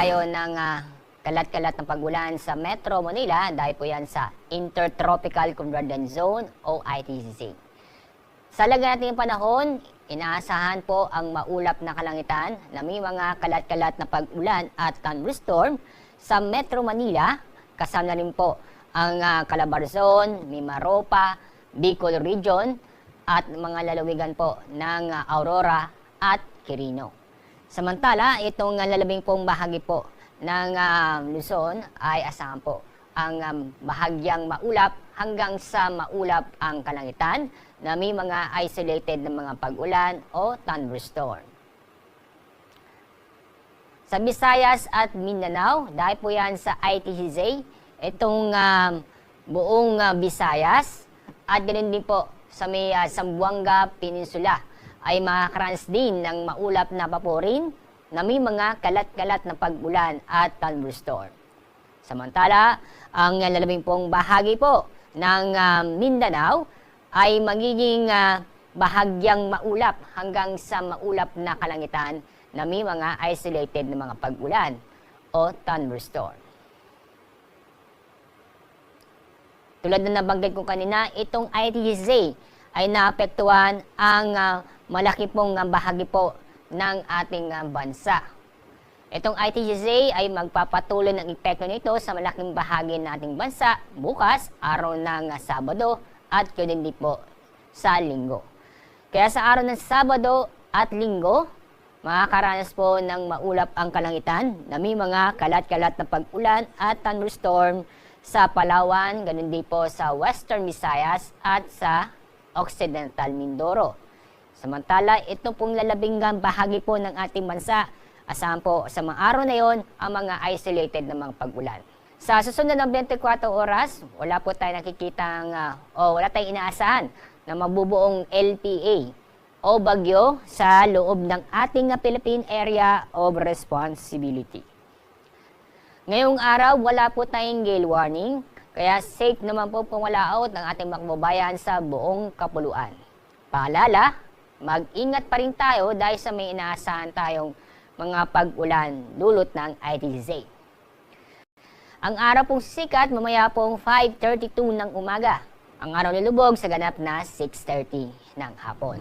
tayo ng kalat-kalat ng pag-ulan sa Metro Manila dahil po yan sa Intertropical Convergence Zone o ITCZ. Sa lagay natin ng panahon, inaasahan po ang maulap na kalangitan na may mga kalat-kalat na pag-ulan at thunderstorm sa Metro Manila. Kasama na rin po ang Calabarzon, Mimaropa, Bicol Region at mga lalawigan po ng Aurora at Quirino. Samantala, itong lalabing pong bahagi po ng Luzon ay asahan po ang bahagyang maulap hanggang sa maulap ang kalangitan na may mga isolated na mga pag-ulan o thunderstorm. Sa Visayas at Mindanao, dahil po yan sa ITCZ, itong buong Visayas at ganoon din po sa may Zamboanga Peninsula ay makakaranas din ng maulap na paporin na may mga kalat-kalat na pag-ulan at thunderstorm. Samantala, ang lalabing pong bahagi po ng Mindanao ay magiging bahagyang maulap hanggang sa maulap na kalangitan na may mga isolated na mga pag-ulan o thunderstorm. Tulad na nabanggit ko kanina, itong ITCZ ay naapektuhan ang malaki pong bahagi po ng ating bansa. Itong ITCZ ay magpapatuloy ng epekto nito sa malaking bahagi ng ating bansa bukas, araw ng Sabado at din po sa Linggo. Kaya sa araw ng Sabado at Linggo, makakaranas po ng maulap ang kalangitan na may mga kalat-kalat na pag-ulan at thunderstorm sa Palawan, ganun din po sa Western Visayas at sa Occidental Mindoro. Samantala, ito pong lalabing bahagi po ng ating bansa, asahan po sa mga araw na yon ang mga isolated na mga pag-ulan. Sa susunod ng 24 oras, wala po tayong nakikitang wala tayong inaasahan na mabubuong LPA o bagyo sa loob ng ating Philippine Area of Responsibility. Ngayong araw, wala po tayong gale warning, kaya safe naman po pumalaot ng ating mga kababayan sa buong kapuluan. Paalala, mag-ingat pa rin tayo dahil sa may inaasahan tayong mga pag-ulan dulot ng ITCZ. Ang araw pong sikat mamaya pong 5:32 ng umaga. Ang araw nilubog sa ganap na 6:30 ng hapon.